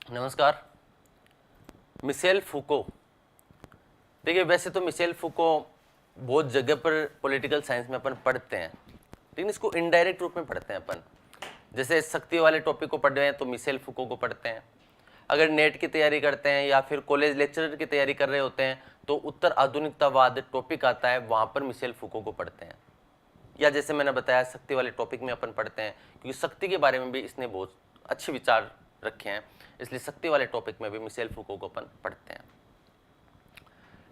नमस्कार। Michel Foucault. देखिए, वैसे तो मिशेल फूको बहुत जगह पर पॉलिटिकल साइंस में अपन पढ़ते हैं, लेकिन इसको इनडायरेक्ट रूप में पढ़ते हैं अपन। जैसे शक्ति वाले टॉपिक को पढ़ रहे हैं तो मिशेल फूको को पढ़ते हैं। अगर नेट की तैयारी करते हैं या फिर कॉलेज लेक्चरर की तैयारी कर रहे होते हैं तो उत्तर आधुनिकतावाद टॉपिक आता है, वहाँ पर मिशेल फूको को पढ़ते हैं। या जैसे मैंने बताया, शक्ति वाले टॉपिक में अपन पढ़ते हैं, क्योंकि शक्ति के बारे में भी इसने बहुत अच्छे विचार रखे हैं, इसलिए शक्ति वाले टॉपिक में भी मिशेल फूको को अपन पढ़ते हैं।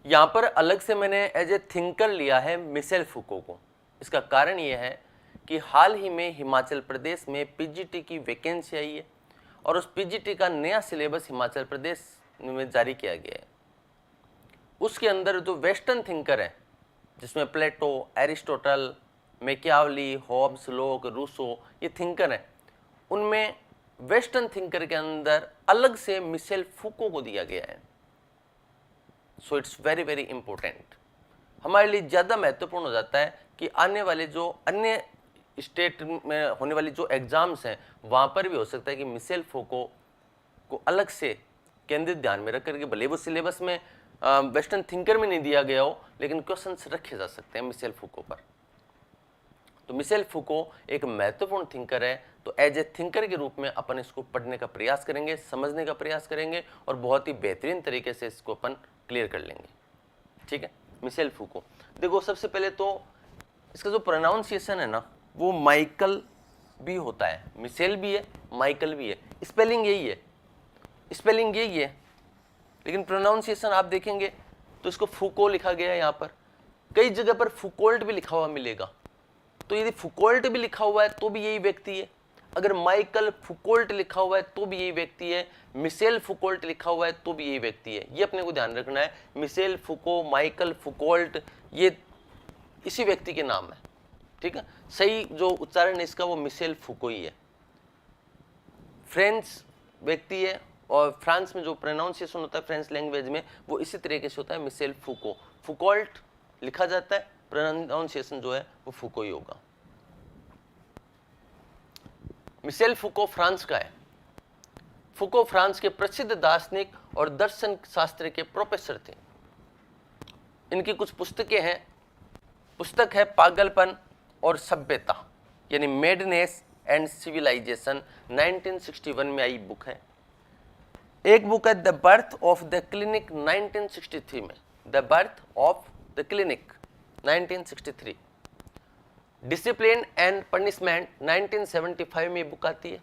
यहाँ पर अलग से मैंने एज ए थिंकर लिया है मिशेल फूको को। इसका कारण ये है कि हाल ही में हिमाचल प्रदेश में पीजीटी की वैकेंसी आई है और उस पीजीटी का नया सिलेबस हिमाचल प्रदेश में जारी किया गया है। उसके अंदर जो वेस्टर्न थिंकर है, जिसमें Plato, Aristotle, Machiavelli, Hobbes, Locke, Rousseau, ये थिंकर हैं, उनमें वेस्टर्न थिंकर के अंदर अलग से मिशेल फूको को दिया गया है। So it's very very important. हमारे लिए ज़्यादा महत्वपूर्ण हो जाता है कि आने वाले जो अन्य स्टेट में होने वाली जो एग्जाम्स हैं, वहाँ पर भी हो सकता है कि मिशेल फूको को अलग से केंद्रित ध्यान में रख करके, भले वो सिलेबस में वेस्टर्न थिंकर में नहीं दिया गया हो, लेकिन क्वेश्चंस रखे जा सकते हैं मिशेल फूको पर। तो मिशेल फूको एक महत्वपूर्ण थिंकर है, तो एज ए थिंकर के रूप में अपन इसको पढ़ने का प्रयास करेंगे, समझने का प्रयास करेंगे और बहुत ही बेहतरीन तरीके से इसको अपन क्लियर कर लेंगे। ठीक है। मिशेल फूको, देखो सबसे पहले तो इसका जो प्रोनाउंसिएशन है ना, वो माइकल भी होता है, मिशेल भी है, माइकल भी है। स्पेलिंग यही है, स्पेलिंग यही है, लेकिन प्रोनाउंसिएशन आप देखेंगे तो इसको फूको लिखा गया है। यहाँ पर कई जगह पर फुकोल्ट भी लिखा हुआ मिलेगा, तो यदि फुकोल्ट भी लिखा हुआ है तो भी यही व्यक्ति है। अगर माइकल फुकोल्ट लिखा हुआ है तो भी यही व्यक्ति है। मिशेल फुकोल्ट लिखा हुआ है तो भी यही व्यक्ति है। ये अपने को ध्यान रखना है। मिशेल फुको, माइकल फुकोल्ट, ये इसी व्यक्ति के नाम है। ठीक है। सही जो उच्चारण है इसका वो मिशेल फुको ही है। फ्रेंच व्यक्ति है और फ्रांस में जो प्रोनाउंसिएशन होता है फ्रेंच लैंग्वेज में, वो इसी तरीके से होता है, मिशेल फुको। फुकोल्ट लिखा जाता है, प्रोनाउंसिएशन जो है वो फुको ही होगा। मिशेल फुको फ्रांस का है। फुको फ्रांस के प्रसिद्ध दार्शनिक और दर्शन शास्त्र के प्रोफेसर थे। इनकी कुछ पुस्तकें हैं। पुस्तक है पागलपन और सभ्यता, यानी मेडनेस एंड सिविलाइजेशन, 1961 में आई बुक है। एक बुक है the birth of the clinic, 1963 में, the birth of the clinic 1963। Discipline and punishment 1975 में बुक आती है।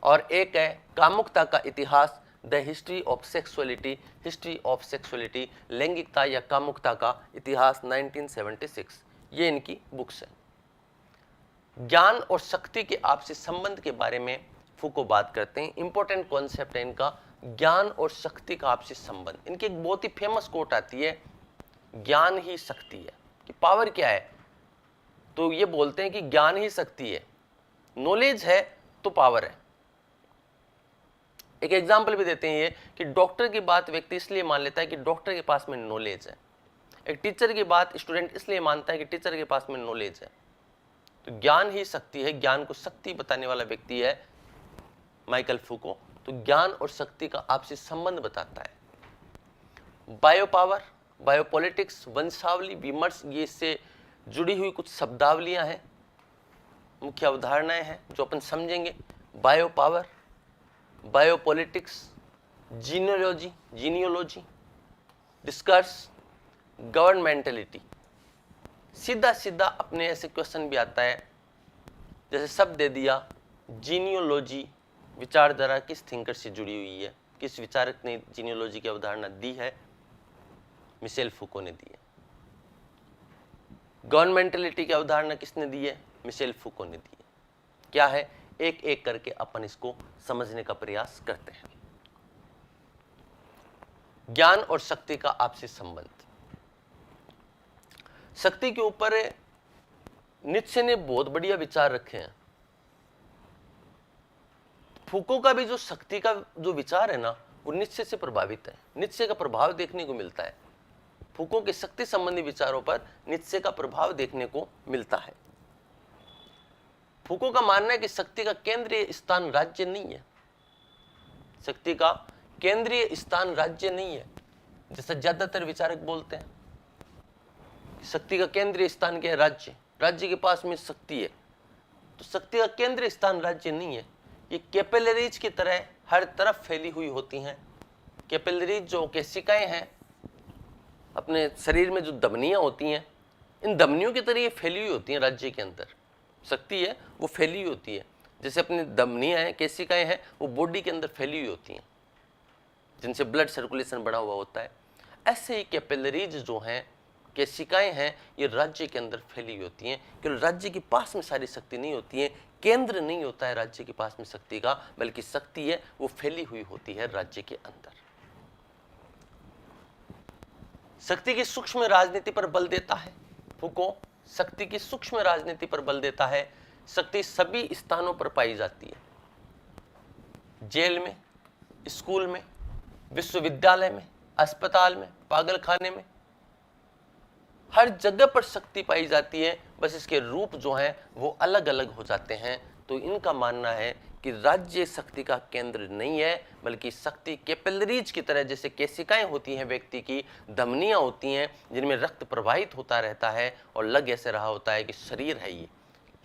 और एक है कामुकता का इतिहास, the history of sexuality, history of sexuality, लैंगिकता या कामुकता का इतिहास, 1976। ये इनकी बुक्स हैं। ज्ञान और शक्ति के आपसी संबंध के बारे में फूको बात करते हैं। इंपॉर्टेंट कॉन्सेप्ट है इनका, ज्ञान और शक्ति का आपसी संबंध। इनकी एक बहुत ही फेमस कोट आती है, ज्ञान ही शक्ति है। कि पावर क्या है, तो ये बोलते हैं कि ज्ञान ही शक्ति है। नॉलेज है तो पावर है। एक एग्जाम्पल भी देते हैं ये कि डॉक्टर की बात व्यक्ति इसलिए मान लेता है कि डॉक्टर के पास में नॉलेज है। एक टीचर की बात स्टूडेंट इसलिए मानता है कि टीचर के पास में नॉलेज है। तो ज्ञान ही शक्ति है, ज्ञान को शक्ति बताने वाला व्यक्ति है माइकल फूको। तो ज्ञान और शक्ति का आपसी संबंध बताता है। बायो पावर, बायोपॉलिटिक्स, वंशावली, विमर्श, ये इससे जुड़ी हुई कुछ शब्दावलियां हैं, मुख्य अवधारणाएं हैं जो अपन समझेंगे। Biopower, biopolitics, genealogy, discourse, governmentality. सीधा सीधा अपने ऐसे क्वेश्चन भी आता है, जैसे शब्द दे दिया जीनियोलॉजी, विचारधारा किस थिंकर से जुड़ी हुई है, किस विचारक ने जीनियोलॉजी की अवधारणा दी है, मिशेल फूको ने दी है। गवर्नमेंटलिटी की अवधारणा किसने दी है, मिशेल फूको ने दी है। क्या है, एक एक करके अपन इसको समझने का प्रयास करते हैं। ज्ञान और शक्ति का आपसी संबंध। शक्ति के ऊपर नीत्शे ने बहुत बढ़िया विचार रखे हैं। फूको का भी जो शक्ति का जो विचार है ना, वो नीत्शे से प्रभावित है। नीत्शे का प्रभाव देखने को मिलता है। फूको के शक्ति संबंधी विचारों पर नीत्शे का प्रभाव देखने को मिलता है। फूको का मानना है कि शक्ति का केंद्रीय स्थान राज्य नहीं है, शक्ति का केंद्रीय स्थान राज्य नहीं है, जैसा ज्यादातर विचारक बोलते हैं। शक्ति का केंद्रीय स्थान क्या है? राज्य। राज्य के पास में शक्ति है, तो शक्ति का केंद्रीय स्थान राज्य नहीं है। ये कैपिलरीज की तरह हर तरफ फैली हुई होती हैं। कैपिलरीज जो केशिकाएं हैं, अपने शरीर में जो धमनियां होती हैं, इन धमनियों की तरह ये फैली हुई होती हैं राज्य के अंदर। शक्ति है वो फैली हुई होती है, जैसे अपनी धमनियां हैं, केशिकाएं हैं, वो बॉडी के अंदर फैली हुई होती हैं, जिनसे ब्लड सर्कुलेशन बढ़ा हुआ होता है। ऐसे ही कैपिलरीज जो हैं, केशिकाएं हैं, ये राज्य के अंदर फैली हुई होती हैं, क्योंकि राज्य के पास में सारी शक्ति नहीं होती है, केंद्र नहीं होता है राज्य के पास में शक्ति का, बल्कि शक्ति है वो फैली हुई होती है राज्य के अंदर। शक्ति की सूक्ष्म राजनीति पर बल देता है फूको। शक्ति की सूक्ष्म राजनीति पर बल देता है। शक्ति सभी स्थानों पर पाई जाती है, जेल में, स्कूल में, विश्वविद्यालय में, अस्पताल में, पागलखाने में, हर जगह पर शक्ति पाई जाती है। बस इसके रूप जो हैं वो अलग अलग हो जाते हैं। तो इनका मानना है कि राज्य शक्ति का केंद्र नहीं है, बल्कि शक्ति कैपिलरीज की तरह, जैसे केशिकाएं होती हैं, व्यक्ति की धमनियां होती हैं जिनमें रक्त प्रवाहित होता रहता है और लग ऐसे रहा होता है कि शरीर है ये,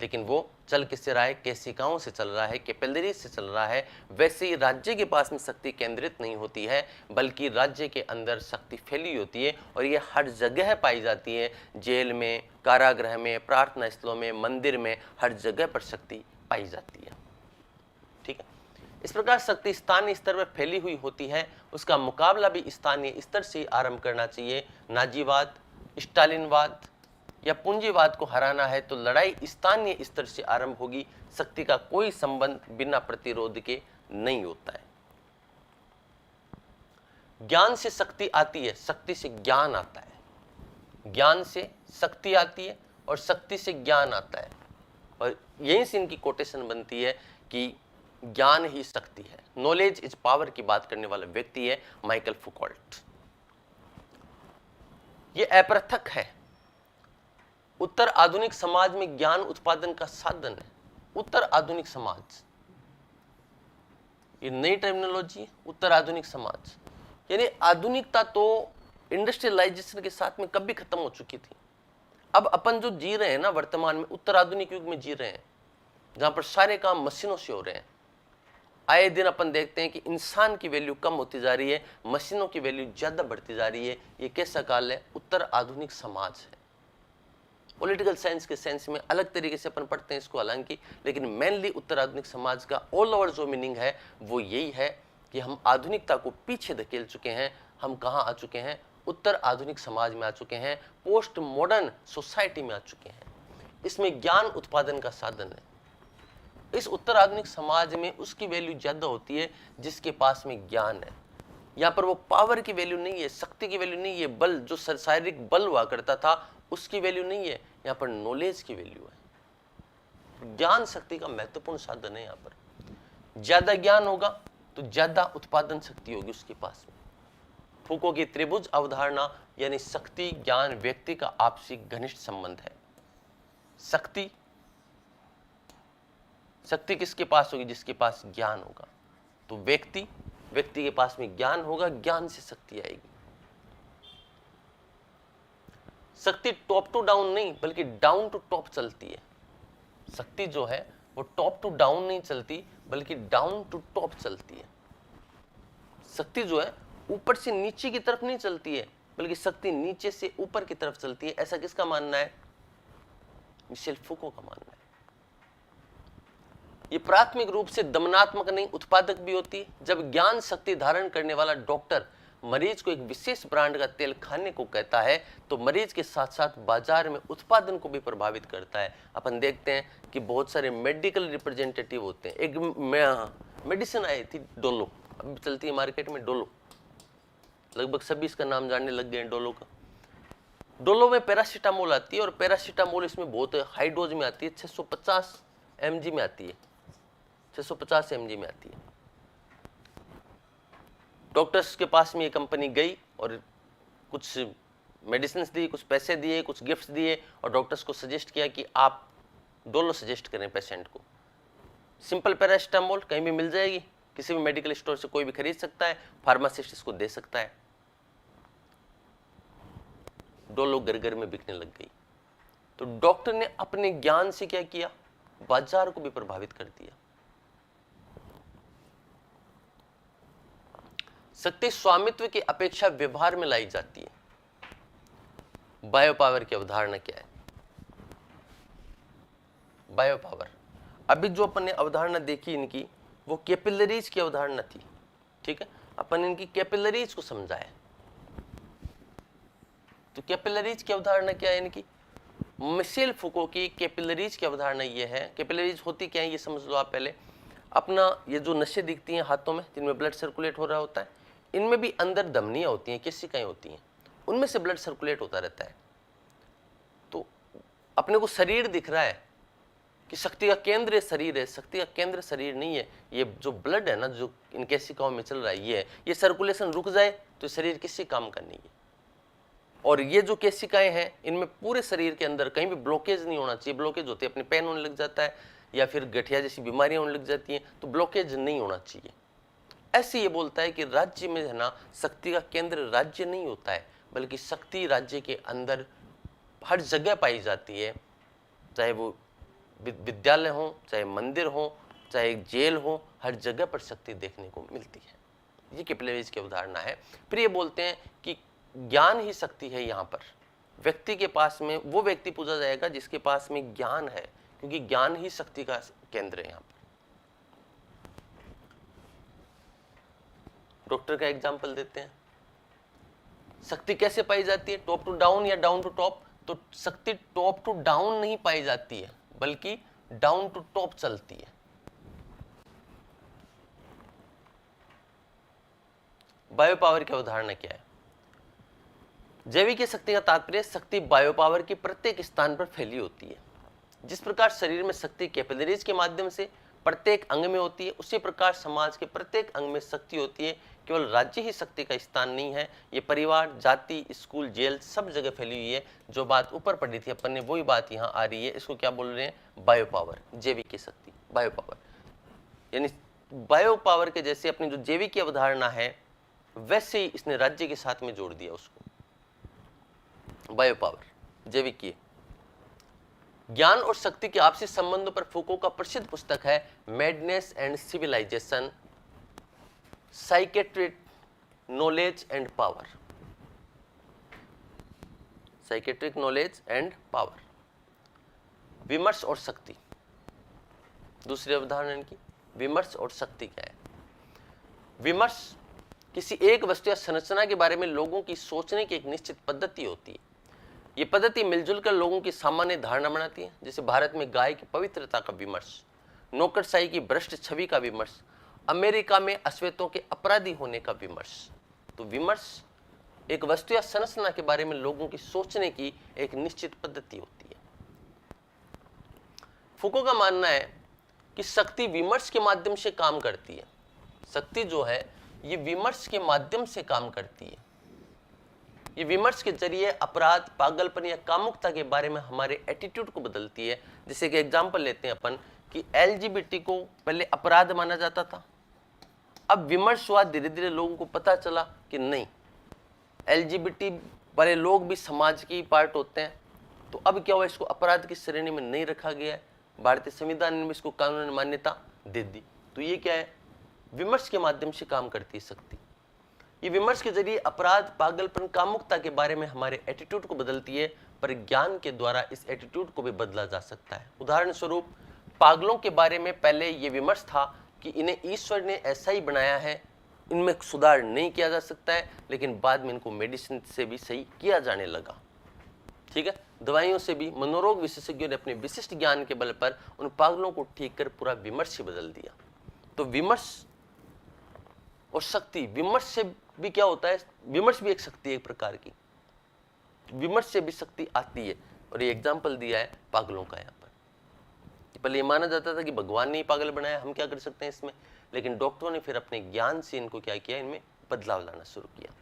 लेकिन वो चल किससे रहा है? केशिकाओं से चल रहा है, कैपिलरीज से चल रहा है। वैसे ही राज्य के पास में शक्ति केंद्रित नहीं होती है, बल्कि राज्य के अंदर शक्ति फैली होती है और ये हर जगह पाई जाती है। जेल में, कारागृह में, प्रार्थना स्थलों में, मंदिर में, हर जगह पर शक्ति पाई जाती है। ठीक है, इस प्रकार शक्ति स्थानीय स्तर पर फैली हुई होती है। उसका मुकाबला भी स्थानीय स्तर से आरंभ करना चाहिए। नाजीवाद, स्टालिनवाद या पूंजीवाद को हराना है तो लड़ाई स्थानीय स्तर से आरंभ होगी। शक्ति का कोई संबंध बिना प्रतिरोध के नहीं होता है। ज्ञान से शक्ति आती है, शक्ति से ज्ञान आता है। ज्ञान से शक्ति आती है और शक्ति से ज्ञान आता है, और यहीं से इनकी कोटेशन बनती है कि ज्ञान ही शक्ति है। नॉलेज इज पावर की बात करने वाला व्यक्ति है माइकल फुकॉल्ट। ये अपृथक है। उत्तर आधुनिक समाज में ज्ञान उत्पादन का साधन है। उत्तर आधुनिक समाज, ये नई टर्मिनोलॉजी है। उत्तर आधुनिक समाज यानी आधुनिकता तो इंडस्ट्रियलाइजेशन के साथ में कभी खत्म हो चुकी थी। अब अपन जो जी रहे हैं ना वर्तमान में, उत्तर आधुनिक युग में जी रहे हैं, जहां पर सारे काम मशीनों से हो रहे हैं। आए दिन अपन देखते हैं कि इंसान की वैल्यू कम होती जा रही है, मशीनों की वैल्यू ज्यादा बढ़ती जा रही है। ये कैसा काल है? उत्तर आधुनिक समाज है। पॉलिटिकल साइंस के सेंस में अलग तरीके से अपन पढ़ते हैं इसको हालांकि, लेकिन मेनली उत्तर आधुनिक समाज का ऑल ओवर जो मीनिंग है वो यही है कि हम आधुनिकता को पीछे धकेल चुके हैं। हम कहाँ आ चुके हैं? उत्तर आधुनिक समाज में आ चुके हैं, पोस्ट मॉडर्न सोसाइटी में आ चुके हैं। इसमें ज्ञान उत्पादन का साधन है। इस उत्तर आधुनिक समाज में उसकी वैल्यू ज्यादा होती है जिसके पास में ज्ञान है। यहाँ पर वो पावर की वैल्यू नहीं है, शक्ति की वैल्यू नहीं है, बल जो शारीरिक बल हुआ करता था उसकी वैल्यू नहीं है। यहाँ पर नॉलेज की वैल्यू है। ज्ञान शक्ति का महत्वपूर्ण साधन है। यहाँ पर ज्यादा ज्ञान होगा तो ज्यादा उत्पादन शक्ति होगी उसके पास में। फूको की त्रिभुज अवधारणा यानी शक्ति, ज्ञान, व्यक्ति का आपसी घनिष्ठ संबंध है। शक्ति किसके पास होगी? जिसके पास ज्ञान होगा। तो व्यक्ति के पास में ज्ञान होगा, ज्ञान से शक्ति आएगी। शक्ति टॉप टू डाउन नहीं बल्कि डाउन टू टॉप चलती है। शक्ति जो है वो टॉप टू डाउन नहीं चलती बल्कि डाउन टू टॉप चलती है। शक्ति जो है ऊपर से नीचे की तरफ नहीं चलती है बल्कि शक्ति नीचे से ऊपर की तरफ चलती है। ऐसा किसका मानना है? मिशेल फूको का मानना है। ये प्राथमिक रूप से दमनात्मक नहीं, उत्पादक भी होती है। जब ज्ञान शक्ति धारण करने वाला डॉक्टर मरीज को एक विशेष ब्रांड का तेल खाने को कहता है तो मरीज के साथ साथ बाजार में उत्पादन को भी प्रभावित करता है। अपन देखते हैं कि बहुत सारे मेडिकल रिप्रेजेंटेटिव होते हैं। एक मेडिसिन आई थी डोलो, अभी चलती है मार्केट में डोलो, लगभग सभी इसका नाम जानने लग गए हैं डोलो का। डोलो में पैरासीटामोल आती है और पैरासीटामोल इसमें बहुत हाई डोज में आती है, 650 mg में आती है, 650 mg में आती है। डॉक्टर्स के पास में ये कंपनी गई और कुछ मेडिसिन दी, कुछ पैसे दिए, कुछ गिफ्ट्स दिए और डॉक्टर्स को सजेस्ट किया कि आप डोलो सजेस्ट करें पेशेंट को। सिंपल पैरासीटामोल कहीं भी मिल जाएगी, किसी भी मेडिकल स्टोर से कोई भी खरीद सकता है, फार्मासिस्ट इसको दे सकता है। डोलो घर घर में बिकने लग गई। तो डॉक्टर ने अपने ज्ञान से क्या किया, बाजार को भी प्रभावित कर दिया। शक्ति स्वामित्व की अपेक्षा व्यवहार में लाई जाती है। बायो पावर की अवधारणा क्या है? बायो पावर, अभी जो अपन ने अवधारणा देखी इनकी, वो कैपिलरीज की अवधारणा थी, ठीक है। अपन इनकी कैपिलरीज को समझाए। तो कैपिलरीज की अवधारणा क्या है इनकी? मिशेल फुको की कैपिलरीज की अवधारणा ये है, कैपिलरीज होती क्या है ये समझ लो आप पहले। अपना ये जो नसें दिखती हैं हाथों में, जिनमें ब्लड सर्कुलेट हो रहा होता है, इनमें भी अंदर धमनियां होती हैं, केशिकाएं होती हैं, उनमें से ब्लड सर्कुलेट होता रहता है। तो अपने को शरीर दिख रहा है कि शक्ति का केंद्र शरीर है, शक्ति का केंद्र शरीर नहीं है। ये जो ब्लड है ना, जो इन केशिकाओं में चल रहा है, ये सर्कुलेशन रुक जाए तो शरीर किसी काम का नहीं है। और ये जो केशिकाएं हैं, इनमें पूरे शरीर के अंदर कहीं भी ब्लॉकेज नहीं होना चाहिए। ब्लॉकेज होते हैं, अपने पेन होने लग जाता है या फिर गठिया जैसी बीमारियां होने लग जाती हैं, तो ब्लॉकेज नहीं होना चाहिए। ऐसे ये बोलता है कि राज्य में है ना, शक्ति का केंद्र राज्य नहीं होता है, बल्कि शक्ति राज्य के अंदर हर जगह पाई जाती है। चाहे वो विद्यालय हो, चाहे मंदिर हो, चाहे जेल हो, हर जगह पर शक्ति देखने को मिलती है। ये कैपिलरीज की अवधारणा है। फिर ये बोलते हैं कि ज्ञान ही शक्ति है। यहाँ पर व्यक्ति के पास में वो व्यक्ति पूछा जाएगा जिसके पास में ज्ञान है, क्योंकि ज्ञान ही शक्ति का केंद्र है। यहाँ पर डॉक्टर का एग्जाम्पल देते हैं। शक्ति कैसे पाई जाती है, टॉप टू डाउन या डाउन टू टॉप? तो शक्ति टॉप टू डाउन नहीं पाई जाती है, बल्कि डाउन टू टॉप चलती है। बायो पावर की अवधारणा क्या है? जैविक शक्ति का तात्पर्य शक्ति बायो पावर की प्रत्येक स्थान पर फैली होती है। जिस प्रकार शरीर में शक्ति कैपिलरीज के माध्यम से प्रत्येक अंग में होती है, उसी प्रकार समाज के प्रत्येक अंग में शक्ति होती है। केवल राज्य ही शक्ति का स्थान नहीं है, ये परिवार, जाति, स्कूल, जेल सब जगह फैली हुई है। जो बात ऊपर पढ़ी थी अपन ने, वही बात यहाँ आ रही है। इसको क्या बोल रहे हैं? बायो पावर, जैविक शक्ति, बायो पावर। यानी बायो पावर के जैसे अपनी जो जैविक की अवधारणा है, वैसे ही इसने राज्य के साथ में जोड़ दिया उसको। बायो पावर, जैविक की। ज्ञान और शक्ति के आपसी संबंधों पर फूको का प्रसिद्ध पुस्तक है madness and civilisation, psychiatric knowledge and power. Psychiatric knowledge and power, विमर्श और शक्ति। दूसरी अवधारणा इनकी विमर्श और शक्ति क्या है? विमर्श किसी एक वस्तु या संरचना के बारे में लोगों की सोचने की एक निश्चित पद्धति होती है। ये पद्धति मिलजुल कर लोगों की सामान्य धारणा बनाती है। जैसे भारत में गाय की पवित्रता का विमर्श, नौकरशाही की भ्रष्ट छवि का विमर्श, अमेरिका में अश्वेतों के अपराधी होने का विमर्श। तो विमर्श एक वस्तु या संरचना के बारे में लोगों की सोचने की एक निश्चित पद्धति होती है। फूको का मानना है कि शक्ति विमर्श के माध्यम से काम करती है। शक्ति जो है ये विमर्श के माध्यम से काम करती है। ये विमर्श के जरिए अपराध, पागलपन या कामुकता के बारे में हमारे एटीट्यूड को बदलती है। जैसे कि एग्जांपल लेते हैं अपन कि एलजीबीटी को पहले अपराध माना जाता था, अब विमर्श हुआ, धीरे धीरे लोगों को पता चला कि नहीं, एलजीबीटी वाले लोग भी समाज की पार्ट होते हैं। तो अब क्या हुआ, इसको अपराध की श्रेणी में नहीं रखा गया है, भारतीय संविधान ने इसको कानूनी मान्यता दे दी। तो ये क्या है, विमर्श के माध्यम से काम करती है शक्ति। ये विमर्श के जरिए अपराध, पागलपन, कामुकता के बारे में हमारे एटीट्यूड को बदलती है, पर ज्ञान के द्वारा इस एटीट्यूड को भी बदला जा सकता है। उदाहरण स्वरूप, पागलों के बारे में पहले ये विमर्श था कि इन्हें ईश्वर ने ऐसा ही बनाया है, इनमें सुधार नहीं किया जा सकता है, लेकिन बाद में इनको मेडिसिन से भी सही किया जाने लगा। ठीक है, दवाइयों से भी मनोरोग विशेषज्ञों ने अपने विशिष्ट ज्ञान के बल पर उन पागलों को ठीक कर पूरा विमर्श ही बदल दिया। तो विमर्श और शक्ति, विमर्श से भी क्या होता है, विमर्श भी एक शक्ति है एक प्रकार की, विमर्श से भी शक्ति आती है। और ये एग्जाम्पल दिया है पागलों का। यहाँ पर पहले ये माना जाता था कि भगवान ने ही पागल बनाया, हम क्या कर सकते हैं इसमें, लेकिन डॉक्टरों ने फिर अपने ज्ञान से इनको क्या किया, इनमें बदलाव लाना शुरू किया।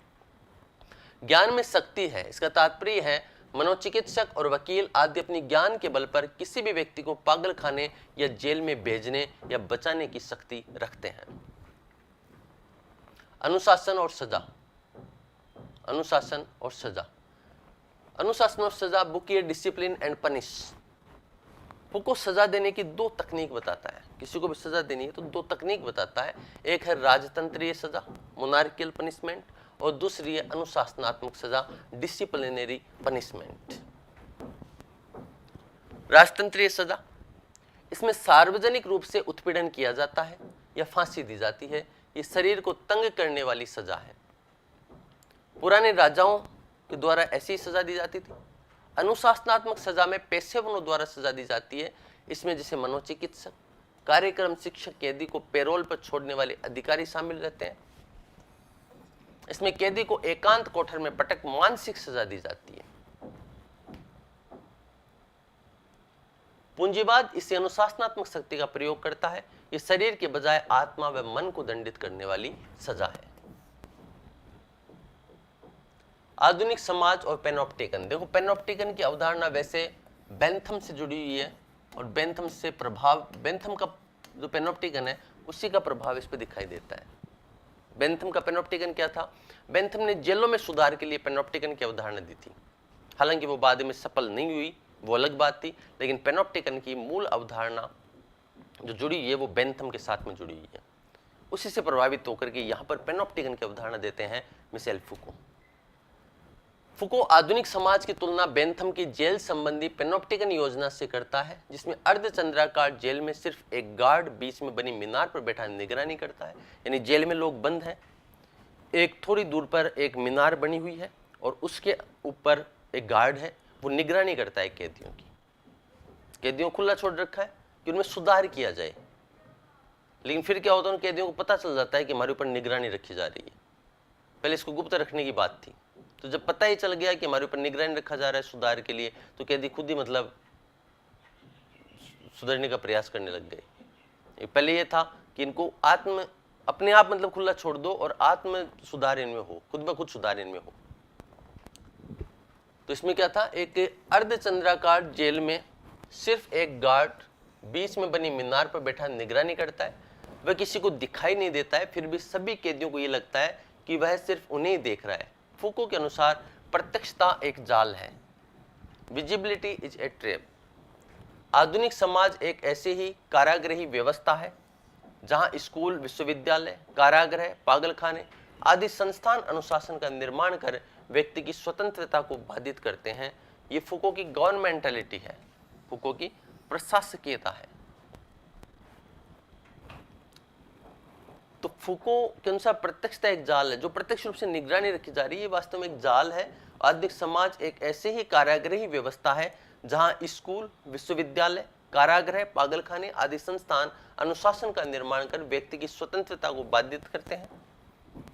ज्ञान में शक्ति है, इसका तात्पर्य है मनोचिकित्सक और वकील आदि अपनी ज्ञान के बल पर किसी भी व्यक्ति को पागल खाने या जेल में भेजने या बचाने की शक्ति रखते हैं। अनुशासन और सजा, अनुशासन और सजा। अनुशासन और सजा बुक ये डिसिप्लिन एंड पनिश। फुको सजा देने की दो तकनीक बताता है, किसी को भी सजा देनी है तो दो तकनीक बताता है। एक है राजतंत्रीय सजा, मोनार्कियल पनिशमेंट, और दूसरी है अनुशासनात्मक सजा, डिसिप्लिनरी पनिशमेंट। राजतंत्रीय सजा, इसमें सार्वजनिक रूप से उत्पीड़न किया जाता है या फांसी दी जाती है। ये शरीर को तंग करने वाली सजा है। पुराने राजाओं के द्वारा ऐसी सजा दी जाती थी। अनुशासनात्मक सजा में पेशेवरों द्वारा सजा दी जाती है। इसमें जैसे मनोचिकित्सक, कार्यक्रम शिक्षक, कैदी को पैरोल पर छोड़ने वाले अधिकारी शामिल रहते हैं। इसमें कैदी को एकांत कोठर में पटक मानसिक सजा दी जाती है। पूंजीवाद इसी अनुशासनात्मक शक्ति का प्रयोग करता है। ये शरीर के बजाय आत्मा व मन को दंडित करने वाली सजा है। आधुनिक समाज और पैनोप्टिकन। देखो, पैनोप्टिकन की अवधारणा वैसे बेंथम से जुड़ी हुई है और बेंथम से प्रभाव, बेंथम का जो पैनोप्टिकन है उसी का प्रभाव इस पर दिखाई देता है। बेंथम का पैनोप्टिकन क्या था? बेंथम ने जेलों में सुधार के लिए पैनोप्टिकन की अवधारणा दी थी। हालांकि वो बाद में सफल नहीं हुई, वो अलग बात थी, लेकिन पैनोप्टिकन की मूल अवधारणा जो जुड़ी हुई है वो बेंथम के साथ में जुड़ी हुई है। उसी से प्रभावित होकर के यहाँ पर पैनोप्टिकन की अवधारणा देते हैं मिशेल फुको। फुको आधुनिक समाज की तुलना बेंथम की जेल संबंधी पैनोप्टिकन योजना से करता है, जिसमें अर्धचंद्राकार जेल में सिर्फ एक गार्ड बीच में बनी मीनार पर बैठा निगरानी करता है। यानी जेल में लोग बंद हैं, एक थोड़ी दूर पर एक मीनार बनी हुई है और उसके ऊपर एक गार्ड है, वो निगरानी करता है कैदियों की। कैदियों को खुला छोड़ रखा है कि उनमें सुधार किया जाए, लेकिन फिर क्या होता है, उन कैदियों को पता चल जाता है कि हमारे ऊपर निगरानी रखी जा रही है। पहले इसको गुप्त रखने की बात थी, तो जब पता ही चल गया कि हमारे ऊपर निगरानी रखा जा रहा है सुधार के लिए, तो कैदी खुद ही मतलब सुधरने का प्रयास करने लग गए। पहले ये था कि इनको अपने आप मतलब खुला छोड़ दो और आत्म सुधार इनमें हो, खुद ब खुद सुधार इनमें हो। तो इसमें क्या था, एक अर्धचंद्राकार जेल में सिर्फ एक गार्ड बीच में बनी मीनार पर बैठा निगरानी करता है। वह किसी को दिखाई नहीं देता है, फिर भी सभी कैदियों को यह लगता है कि वह सिर्फ उन्हें ही देख रहा है। फुको के अनुसार प्रत्यक्षता एक जाल है, विजिबिलिटी इज ए ट्रैप। आधुनिक समाज एक ऐसी ही कारागृही व्यवस्था है जहां स्कूल, विश्वविद्यालय, कारागृह, पागलखाने आदि संस्थान अनुशासन का निर्माण कर व्यक्ति की स्वतंत्रता को बाधित करते हैं। ये फुको की गवर्नमेंटलिटी है, फुको की प्रशासकीयता है। तो फुको के अनुसार प्रत्यक्षता एक जाल है, जो प्रत्यक्ष रूप से निगरानी रखी जा रही है वास्तव में एक जाल है। आधुनिक समाज एक ऐसे ही कारागृही व्यवस्था है जहां स्कूल, विश्वविद्यालय, कारागृह, पागलखाने आदि संस्थान अनुशासन का निर्माण कर व्यक्ति की स्वतंत्रता को बाधित करते हैं।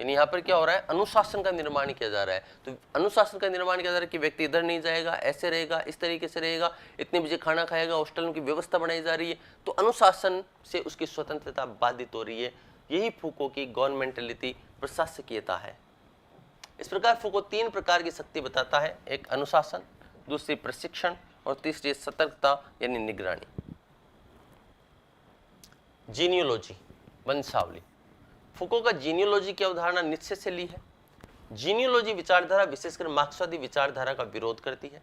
यानी यहाँ पर क्या हो रहा है, अनुशासन का निर्माण किया जा रहा है। तो अनुशासन का निर्माण किया जा रहा है कि व्यक्ति इधर नहीं जाएगा, ऐसे रहेगा, इस तरीके से रहेगा, इतने बजे खाना खाएगा, हॉस्टल की व्यवस्था बनाई जा रही है। तो अनुशासन से उसकी स्वतंत्रता बाधित हो रही है। यही फुको की गवर्नमेंटलिटी, प्रशासकीयता है। इस प्रकार फुको तीन प्रकार की शक्ति बताता है, एक अनुशासन, दूसरी प्रशिक्षण और तीसरी सतर्कता यानी निगरानी। जीनियोलॉजी, वंशावली। फुको का जीनियोलॉजी की अवधारणा नीत्शे से ली है। जीनियोलॉजी विचारधारा विशेषकर मार्क्सवादी विचारधारा का विरोध करती है।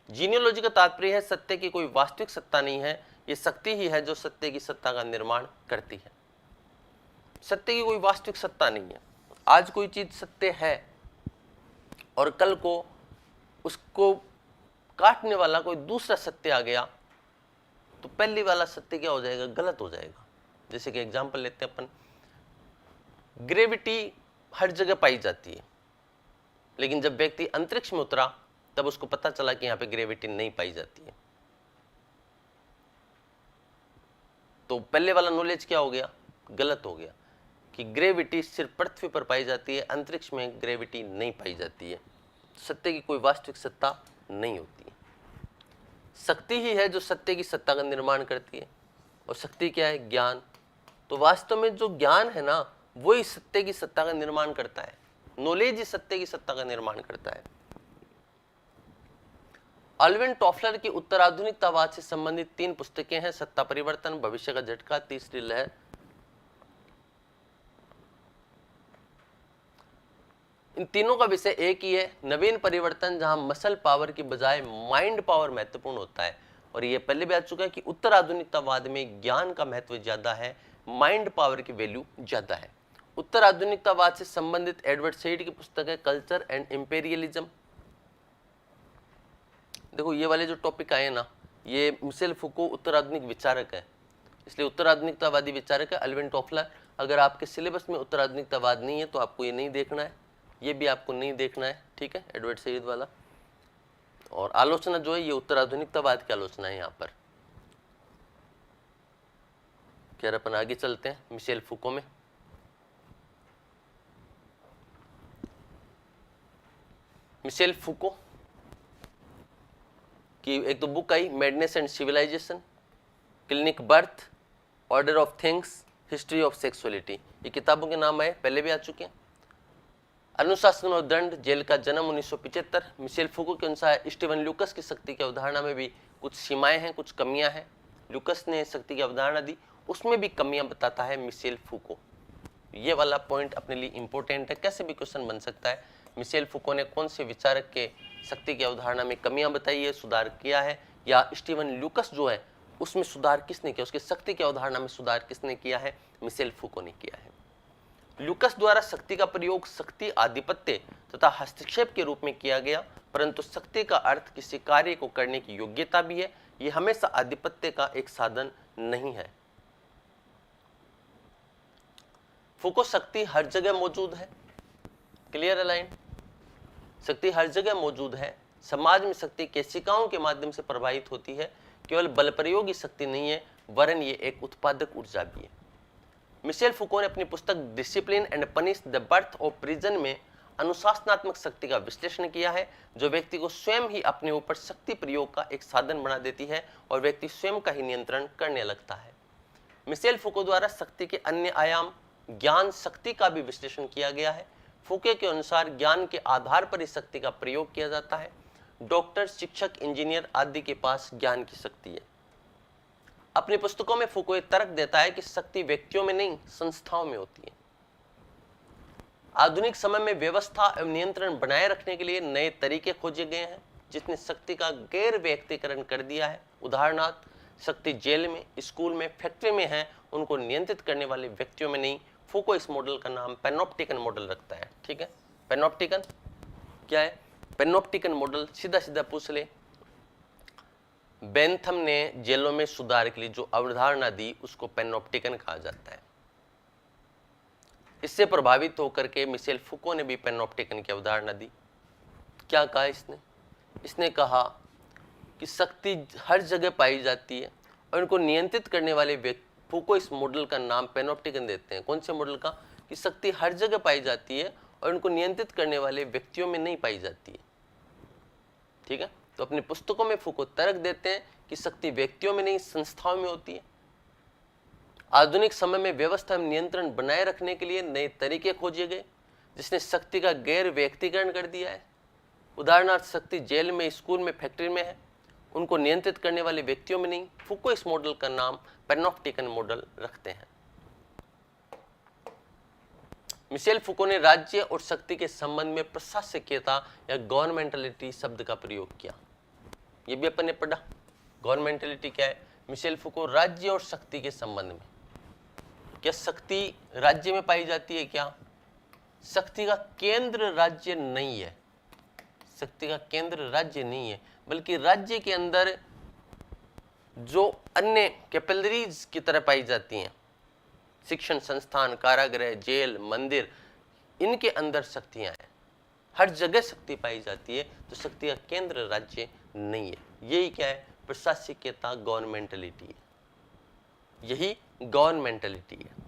जीनियोलॉजी का तात्पर्य है सत्य की कोई वास्तविक सत्ता नहीं है, ये शक्ति ही है जो सत्य की सत्ता का निर्माण करती है। सत्य की कोई वास्तविक सत्ता नहीं है। आज कोई चीज सत्य है और कल को उसको काटने वाला कोई दूसरा सत्य आ गया तो पहली वाला सत्य क्या हो जाएगा, गलत हो जाएगा। जैसे कि एग्जांपल लेते हैं अपन, ग्रेविटी हर जगह पाई जाती है, लेकिन जब व्यक्ति अंतरिक्ष में उतरा तब उसको पता चला कि यहाँ पे ग्रेविटी नहीं पाई जाती है। तो पहले वाला नॉलेज क्या हो गया, गलत हो गया कि ग्रेविटी सिर्फ पृथ्वी पर पाई जाती है, अंतरिक्ष में ग्रेविटी नहीं पाई जाती है। सत्य की कोई वास्तविक सत्ता नहीं होती है। शक्ति ही है जो सत्य की सत्ता का निर्माण करती है। और शक्ति क्या है, ज्ञान। तो वास्तव में जो ज्ञान है ना, वही सत्य की सत्ता का निर्माण करता है। नॉलेज ही सत्य की सत्ता का निर्माण करता है। अल्विन टॉफलर की उत्तराधुनिकतावाद से संबंधित तीन पुस्तकें हैं, सत्ता परिवर्तन, भविष्य का झटका, तीसरी लहर। इन तीनों का विषय एक ही है, नवीन परिवर्तन, जहां मसल पावर की बजाय माइंड पावर महत्वपूर्ण होता है। और ये पहले भी आ चुका है कि उत्तर आधुनिकतावाद में ज्ञान का महत्व ज्यादा है, माइंड पावर की वैल्यू ज्यादा है। उत्तर आधुनिकतावाद से संबंधित एडवर्ड सईद की पुस्तक है कल्चर एंड इंपेरियलिज्म। देखो ये वाले जो टॉपिक आए ना, ये मिशेल फुको उत्तर आधुनिक विचारक है, इसलिए उत्तर आधुनिकतावादी विचारक है अल्विन टॉफलर। अगर आपके सिलेबस में उत्तर आधुनिकतावाद नहीं है तो आपको ये नहीं देखना है, ये भी आपको नहीं देखना है, ठीक है, एडवर्ड सईद वाला। और आलोचना जो है ये उत्तर आधुनिकतावाद की आलोचना है यहाँ पर। खैर अपन आगे चलते हैं मिशेल फुको में। मिशेल फुको की एक तो बुक आई, madness and civilisation, clinic birth, order of things, history of sexuality, ये किताबों के नाम आए, पहले भी आ चुके हैं। अनुशासन और दंड, जेल का जन्म 1975। मिशेल फुको के अनुसार स्टीवन ल्यूकस की शक्ति की अवधारणा में भी कुछ सीमाएं हैं, कुछ कमियां हैं। ल्यूकस ने शक्ति की अवधारणा दी, उसमें भी कमियां बताता है मिशेल फुको। ये वाला पॉइंट अपने लिए इंपॉर्टेंट है, कैसे भी क्वेश्चन बन सकता है। मिशेल फुको ने कौन से विचारक के शक्ति की अवधारणा में कमियां बताई है, सुधार किया है, या स्टीवन ल्यूकस जो है उसमें सुधार किसने किया, उसकी शक्ति की अवधारणा में सुधार किसने किया है, मिशेल फुको ने किया है। ल्यूकस द्वारा शक्ति का प्रयोग शक्ति आधिपत्य तथा हस्तक्षेप के रूप में किया गया, परंतु शक्ति का अर्थ किसी कार्य को करने की योग्यता भी है, यह हमेशा आधिपत्य का एक साधन नहीं है। फुको शक्ति हर जगह मौजूद है, क्लियर अलाइन, शक्ति हर जगह मौजूद है। समाज में शक्ति केशिकाओं के माध्यम से प्रभावित होती है, केवल बल प्रयोग ही शक्ति नहीं है, वरन ये एक उत्पादक ऊर्जा भी है। मिशेल फुको ने अपनी पुस्तक discipline and punish the birth of prison में अनुशासनात्मक शक्ति का विश्लेषण किया है, जो व्यक्ति को स्वयं ही अपने ऊपर शक्ति प्रयोग का एक साधन बना देती है और व्यक्ति स्वयं का ही नियंत्रण करने लगता है। मिशेल फुको द्वारा शक्ति के अन्य आयाम ज्ञान शक्ति का भी विश्लेषण किया गया है। फुके के अनुसार ज्ञान के आधार पर ही शक्ति का प्रयोग किया जाता है। डॉक्टर, शिक्षक, इंजीनियर आदि के पास ज्ञान की शक्ति है। अपनी पुस्तकों में फुको तर्क देता है कि शक्ति व्यक्तियों में नहीं, संस्थाओं में होती है। आधुनिक समय में व्यवस्था एवं नियंत्रण बनाए रखने के लिए नए तरीके खोजे गए हैं, जिसने शक्ति का गैर व्यक्तिकरण कर दिया है। उदाहरणार्थ, शक्ति जेल में, स्कूल में, फैक्ट्री में है, उनको नियंत्रित करने वाले व्यक्तियों में नहीं। फुको इस मॉडल का नाम पैनोप्टिकन मॉडल रखता है, ठीक है। पैनोप्टिकन क्या है? पैनोप्टिकन मॉडल सीधा सीधा पूछ ले। बेंथम ने जेलों में सुधार के लिए जो अवधारणा दी उसको पैनोप्टिकन कहा जाता है। इससे प्रभावित होकर के मिशेल फुको ने भी पैनोप्टिकन की अवधारणा दी। क्या कहा इसने? इसने कहा कि शक्ति हर जगह पाई जाती है और इनको नियंत्रित करने वाले व्यक्ति, फुको इस मॉडल का नाम पैनोप्टिकन देते हैं। कौन से मॉडल का? कि शक्ति हर जगह पाई जाती है और इनको नियंत्रित करने वाले व्यक्तियों में नहीं पाई जाती है, ठीक है। तो अपनी पुस्तकों में फुको तर्क देते हैं कि शक्ति व्यक्तियों में नहीं, संस्थाओं में होती है। आधुनिक समय में व्यवस्था में नियंत्रण बनाए रखने के लिए नए तरीके खोजे गए, जिसने शक्ति का गैर व्यक्तिकरण कर दिया है। उदाहरणार्थ, शक्ति जेल में, स्कूल में, फैक्ट्री में है, उनको नियंत्रित करने वाले व्यक्तियों में नहीं। फुको इस मॉडल का नाम पैनोप्टिकन मॉडल रखते हैं। मिशेल फुको ने राज्य और शक्ति के संबंध में प्रशासकीयता या गवर्नमेंटलिटी शब्द का प्रयोग किया। ये भी अपन ने पढ़ा। गवर्नमेंटलिटी क्या है? मिशेल फुको राज्य और शक्ति के संबंध में, क्या शक्ति राज्य में पाई जाती है? क्या शक्ति का केंद्र राज्य नहीं है? शक्ति का केंद्र राज्य नहीं है, बल्कि राज्य के अंदर जो अन्य कैपिलरीज की तरह पाई जाती हैं, शिक्षण संस्थान, कारागृह, जेल, मंदिर, इनके अंदर शक्तियां हैं। हर जगह शक्ति पाई जाती है, तो शक्ति का केंद्र राज्य नहीं है। यही क्या है? प्रशासकीयता, गवर्नमेंटलिटी है। यही गवर्नमेंटलिटी है।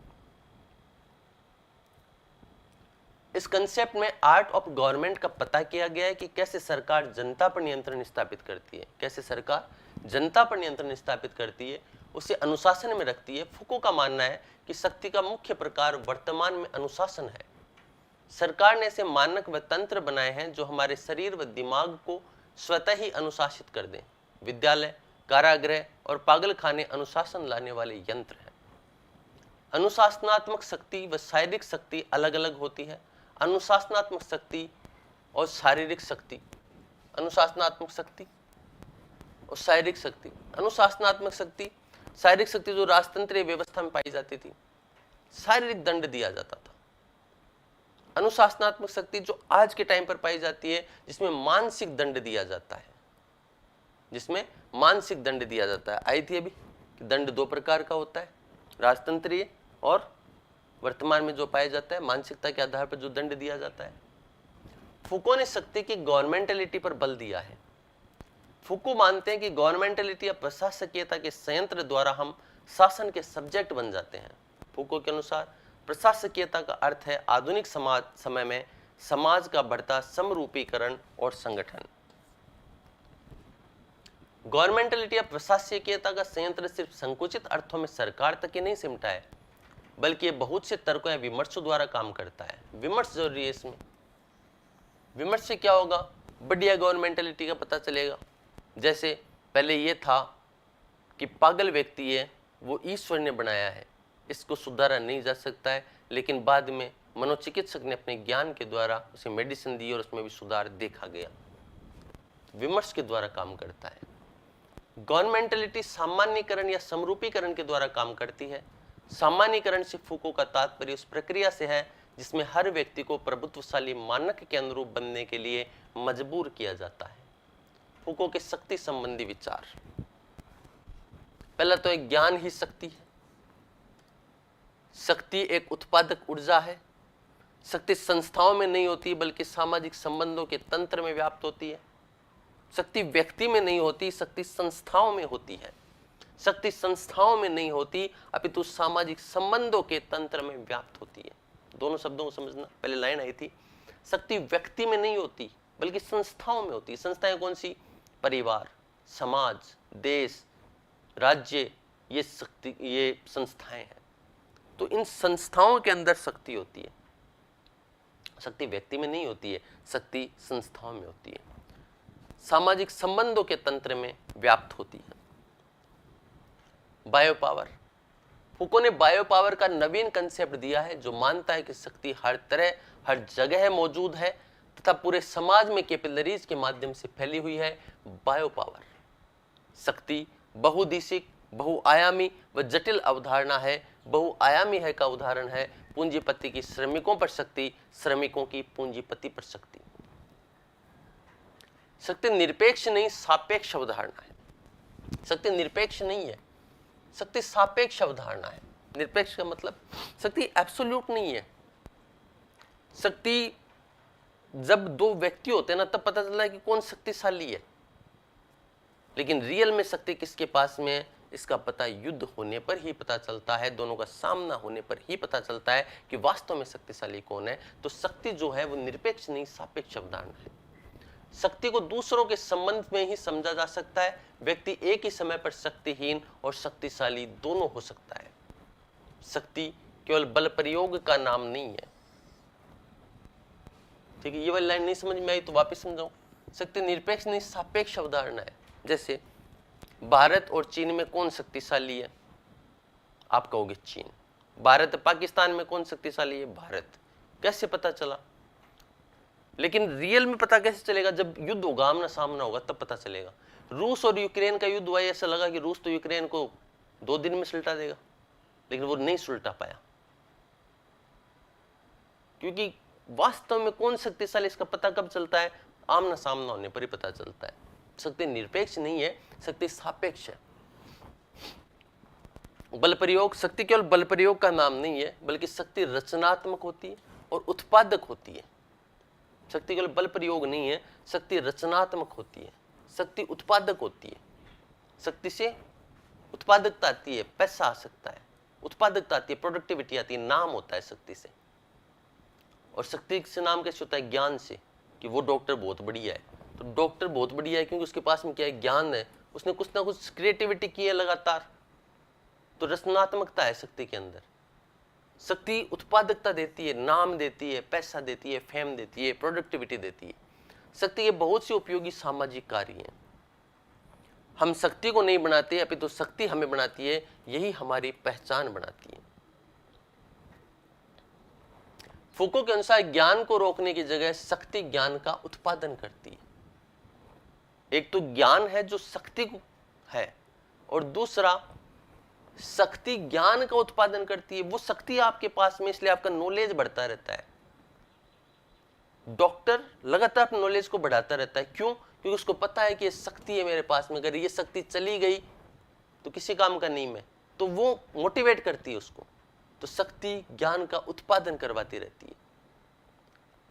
इस कंसेप्ट में आर्ट ऑफ गवर्नमेंट का पता किया गया है कि कैसे सरकार जनता पर नियंत्रण स्थापित करती है, कैसे सरकार जनता पर नियंत्रण स्थापित करती है, उसे अनुशासन में रखती है। फुको का मानना है कि शक्ति का मुख्य प्रकार वर्तमान में अनुशासन है। सरकार ने ऐसे मानक व तंत्र बनाए हैं जो हमारे शरीर व दिमाग को स्वतः ही अनुशासित कर दें। विद्यालय, कारागृह और पागलखाने अनुशासन लाने वाले यंत्र हैं। अनुशासनात्मक शक्ति व शारीरिक शक्ति अलग अलग होती है। अनुशासनात्मक शक्ति और शारीरिक शक्ति। अनुशासनात्मक शक्ति और शारीरिक शक्ति। अनुशासनात्मक शक्ति, शारीरिक शक्ति जो राजतंत्रीय व्यवस्था में पाई जाती थी, शारीरिक दंड दिया जाता था। अनुशासनात्मक शक्ति जो आज के टाइम पर पाई जाती है, जिसमें मानसिक दंड दिया जाता है, जिसमें मानसिक दंड दिया जाता है। आई थी अभी कि दंड दो प्रकार का होता है, राजतंत्रीय और वर्तमान में जो पाया जाता है मानसिकता के आधार पर जो दंड दिया जाता है। फूको ने शक्ति की गवर्नमेंटलिटी पर बल दिया है। फूको मानते हैं कि गवर्नमेंटलिटी या प्रशासकीयता के संयंत्र द्वारा हम शासन के सब्जेक्ट बन जाते हैं। फूको के अनुसार प्रशासकीयता का अर्थ है आधुनिक समाज समय में समाज का बढ़ता समरूपीकरण और संगठन। गवर्नमेंटलिटी या प्रशासकीयता का संयंत्र सिर्फ संकुचित अर्थों में सरकार तक ही नहीं सिमटा है, बल्कि ये बहुत से तर्कों या विमर्शों द्वारा काम करता है। विमर्श जरूरी है इसमें। विमर्श से क्या होगा, बढ़िया गवर्नमेंटलिटी का पता चलेगा। जैसे पहले ये था कि पागल व्यक्ति है वो ईश्वर ने बनाया है, इसको सुधारा नहीं जा सकता है, लेकिन बाद में मनोचिकित्सक ने अपने ज्ञान के द्वारा उसे मेडिसिन दी और उसमें भी सुधार देखा गया। विमर्श के द्वारा काम करता है। गवर्नमेंटलिटी सामान्यीकरण या समरूपीकरण के द्वारा काम करती है। सामान्यीकरण से फूको का तात्पर्य उस प्रक्रिया से है जिसमें हर व्यक्ति को प्रभुत्वशाली मानक के अनुरूप बनने के लिए मजबूर किया जाता है। फूको के शक्ति संबंधी विचार, पहला तो एक ज्ञान ही शक्ति है। शक्ति एक उत्पादक ऊर्जा है। शक्ति संस्थाओं में नहीं होती बल्कि सामाजिक संबंधों के तंत्र में व्याप्त होती है। शक्ति व्यक्ति में नहीं होती, शक्ति संस्थाओं में होती है। शक्ति संस्थाओं में नहीं होती अपितु सामाजिक संबंधों के तंत्र में व्याप्त होती है। दोनों शब्दों को समझना। पहले लाइन आई थी, शक्ति व्यक्ति में नहीं होती बल्कि संस्थाओं में होती है। संस्थाएं कौन सी? परिवार, समाज, देश, राज्य, ये शक्ति, ये संस्थाएं हैं। तो इन संस्थाओं के अंदर शक्ति होती है। शक्ति व्यक्ति में नहीं होती है, शक्ति संस्थाओं में होती है, सामाजिक संबंधों के तंत्र में व्याप्त होती है। बायो पावर, फूको ने बायो पावर का नवीन कंसेप्ट दिया है जो मानता है कि शक्ति हर तरह हर जगह मौजूद है तथा पूरे समाज में कैपिलरीज के माध्यम से फैली हुई है। बायो पावर, शक्ति बहुदिशिक, बहुआयामी व जटिल अवधारणा है। बहुआयामी है का उदाहरण है पूंजीपति की श्रमिकों पर शक्ति, श्रमिकों की पूंजीपति पर शक्ति। शक्ति निरपेक्ष नहीं सापेक्ष अवधारणा है। शक्ति निरपेक्ष नहीं है, शक्ति सापेक्ष अवधारणा है। निरपेक्ष का मतलब शक्ति एब्सोल्यूट नहीं है। शक्ति जब दो व्यक्ति होते हैं ना तब पता चलता है कि कौन शक्तिशाली है, लेकिन रियल में शक्ति किसके पास में है इसका पता युद्ध होने पर ही पता चलता है, दोनों का सामना होने पर ही पता चलता है कि वास्तव में शक्तिशाली कौन है। तो शक्ति जो है वो निरपेक्ष नहीं सापेक्ष अवधारणा है। शक्ति को दूसरों के संबंध में ही समझा जा सकता है। व्यक्ति एक ही समय पर शक्तिहीन और शक्तिशाली दोनों हो सकता है। शक्ति केवल बल प्रयोग का नाम नहीं है। ठीक है, ये वाली लाइन नहीं समझ में आई तो वापस समझाऊं। शक्ति निरपेक्ष नहीं सापेक्ष अवधारणा है। जैसे भारत और चीन में कौन शक्तिशाली है? आप कहोगे चीन। भारत पाकिस्तान में कौन शक्तिशाली है? भारत। कैसे पता चला? लेकिन रियल में पता कैसे चलेगा? जब युद्ध होगा, आमना सामना होगा, तब पता चलेगा। रूस और यूक्रेन का युद्ध हुआ, ऐसा लगा कि रूस तो यूक्रेन को 2 दिन में सुलटा देगा, लेकिन वो नहीं सुलटा पाया, क्योंकि वास्तव में कौन शक्तिशाली इसका पता कब चलता है? आमना सामना होने पर ही पता चलता है। शक्ति निरपेक्ष नहीं है, शक्ति सापेक्ष है। बल प्रयोग, शक्ति केवल बल प्रयोग का नाम नहीं है बल्कि शक्ति रचनात्मक होती है और उत्पादक होती है। शक्ति केवल बल प्रयोग नहीं है, शक्ति रचनात्मक होती है, शक्ति उत्पादक होती है। शक्ति से उत्पादकता आती है, पैसा आ सकता है, उत्पादकता आती है, प्रोडक्टिविटी आती है, नाम होता है शक्ति से। और शक्ति से नाम कैसे होता है? ज्ञान से, कि वो डॉक्टर बहुत बढ़िया है। तो डॉक्टर बहुत बढ़िया है क्योंकि उसके पास में क्या है? ज्ञान है, उसने कुछ ना कुछ क्रिएटिविटी की है लगातार, तो रचनात्मकता है शक्ति के अंदर। शक्ति उत्पादकता देती है, नाम देती है, पैसा देती है, फेम देती है, प्रोडक्टिविटी देती है। शक्ति के बहुत से उपयोगी सामाजिक कार्य हैं। हम शक्ति को नहीं बनाते, अपितु शक्ति हमें बनाती है। यही हमारी पहचान बनाती है। फूको के अनुसार ज्ञान को रोकने की जगह शक्ति ज्ञान का उत्पादन करती है। एक तो ज्ञान है जो शक्ति को है, और दूसरा शक्ति ज्ञान का उत्पादन करती है। वो शक्ति आपके पास में, इसलिए आपका नॉलेज बढ़ता रहता है। डॉक्टर लगातार अपने नॉलेज को बढ़ाता रहता है। क्यों? क्योंकि उसको पता है कि ये शक्ति है मेरे पास में, अगर ये शक्ति चली गई तो किसी काम का नहीं मैं, तो वो मोटिवेट करती है उसको। तो शक्ति ज्ञान का उत्पादन करवाती रहती है।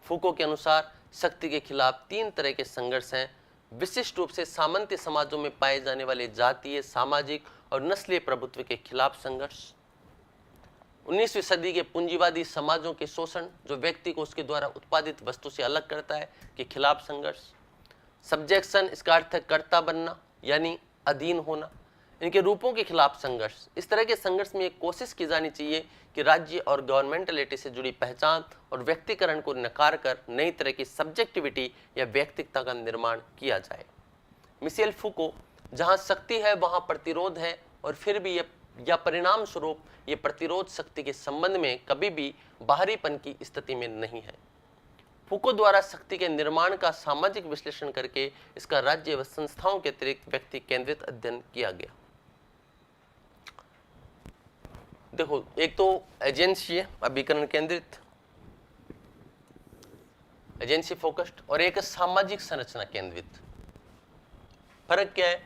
फूको के अनुसार शक्ति के खिलाफ 3 तरह के संघर्ष हैं। विशिष्ट रूप से सामंत्य समाजों में पाए जाने वाले जातीय, सामाजिक और नस्लीय प्रभुत्व के खिलाफ संघर्ष। 19वीं सदी के पूंजीवादी समाजों के शोषण जो व्यक्ति को उसके द्वारा उत्पादित वस्तु से अलग करता है, के खिलाफ संघर्ष। सब्जेक्शन, इसका अर्थ है कर्ता बनना यानी अधीन होना, इनके रूपों के खिलाफ संघर्ष। इस तरह के संघर्ष में एक कोशिश की जानी चाहिए कि राज्य और गवर्नमेंटलिटी से जुड़ी पहचान और व्यक्तिकरण को नकार कर नई तरह की सब्जेक्टिविटी या व्यक्तिकता का निर्माण किया जाए। मिशेल फूको, जहां शक्ति है वहां प्रतिरोध है, और फिर भी या परिणाम स्वरूप ये प्रतिरोध शक्ति के संबंध में कभी भी बाहरीपन की स्थिति में नहीं है। फूको द्वारा शक्ति के निर्माण का सामाजिक विश्लेषण करके इसका राज्य व संस्थाओं के अतिरिक्त व्यक्ति केंद्रित अध्ययन किया गया। देखो, एक तो एजेंसी है अभिकरण केंद्रित, एजेंसी फोकस्ड, और एक सामाजिक संरचना केंद्रित। फर्क क्या है?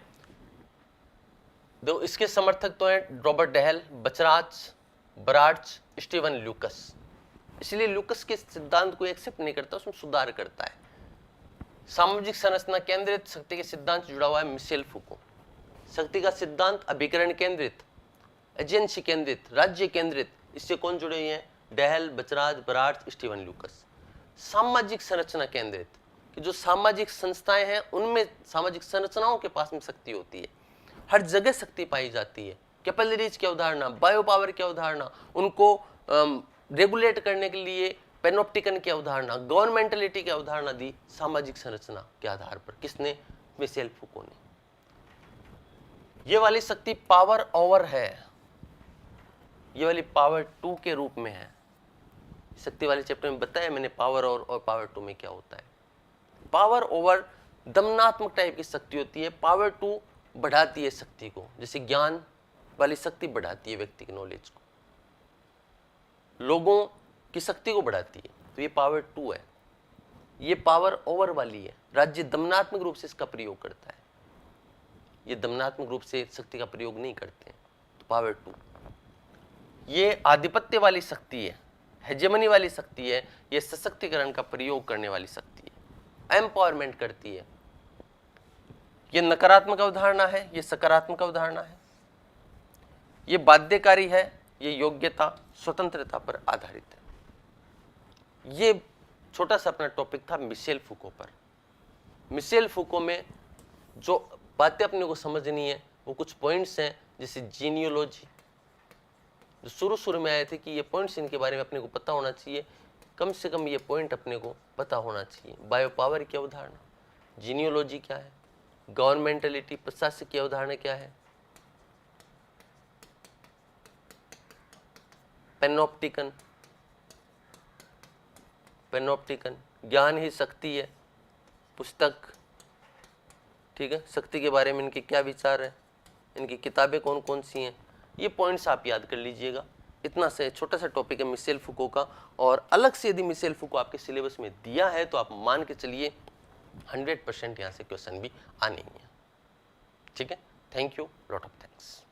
दो इसके समर्थक तो हैं रॉबर्ट डेहल, बचराच, बराड्स, स्टीवन ल्यूकस। इसलिए ल्यूकस के सिद्धांत को एक्सेप्ट नहीं करता, उसमें सुधार करता है। सामाजिक संरचना केंद्रित शक्ति के सिद्धांत से जुड़ा हुआ है मिशेल फूको। शक्ति का सिद्धांत अभिकरण केंद्रित, एजेंसी केंद्रित, राज्य केंद्रित, इससे कौन जुड़े हुए हैं? डेहल, बचराज, बराड्स, स्टीवन ल्यूकस। सामाजिक संरचना केंद्रित, कि जो सामाजिक संस्थाएं हैं उनमें, सामाजिक संरचनाओं के पास में शक्ति होती है, हर जगह शक्ति पाई जाती है। कैपिलरीज की अवधारणा, बायो पावर की अवधारणा, उनको रेगुलेट करने के लिए पेनोप्टिकन की अवधारणा, गवर्नमेंटलिटी की अवधारणा दी सामाजिक संरचना के आधार पर। किसने? मिशेल फूको ने। ये वाली शक्ति पावर ओवर है, ये वाली पावर 2 के रूप में है। शक्ति वाले चैप्टर में बताया मैंने पावर और पावर 2 में क्या होता है। पावर ओवर दमनात्मक टाइप की शक्ति होती है, पावर 2 बढ़ाती है शक्ति को, जैसे ज्ञान वाली शक्ति बढ़ाती है व्यक्ति की नॉलेज को, लोगों की शक्ति को बढ़ाती है, तो ये पावर 2 है। ये पावर ओवर वाली है, राज्य दमनात्मक रूप से इसका प्रयोग करता है, ये दमनात्मक रूप से शक्ति का प्रयोग नहीं करते हैं, तो पावर 2। ये आधिपत्य वाली शक्ति है, हेजेमनी वाली शक्ति है, ये सशक्तिकरण का प्रयोग करने वाली शक्ति है, एम्पावरमेंट करती है। ये नकारात्मक अवधारणा है, ये सकारात्मक अवधारणा है, ये बाध्यकारी है, ये योग्यता स्वतंत्रता पर आधारित है। ये छोटा सा अपना टॉपिक था मिशेल फूको पर। मिशेल फूको में जो बातें अपने को समझनी है वो कुछ पॉइंट्स हैं, जैसे जीनियोलॉजी, जो शुरू में आए थे कि ये पॉइंट्स इनके बारे में अपने को पता होना चाहिए, कम से कम ये पॉइंट अपने को पता होना चाहिए। बायो पावर की अवधारणा, जीनियोलॉजी क्या है, गवर्नमेंटलिटी प्रशासक की अवधारणा क्या है, पेनोप्टिकन, ज्ञान ही शक्ति है पुस्तक, ठीक है, शक्ति के बारे में इनके क्या विचार है, इनकी किताबें कौन कौन सी हैं, ये पॉइंट्स आप याद कर लीजिएगा। इतना से छोटा सा टॉपिक है मिशेल फूको का, और अलग से यदि मिशेल फूको आपके सिलेबस में दिया है तो आप मान के चलिए 100% यहाँ से क्वेश्चन भी आने ही है। ठीक है, thank you, lot of thanks.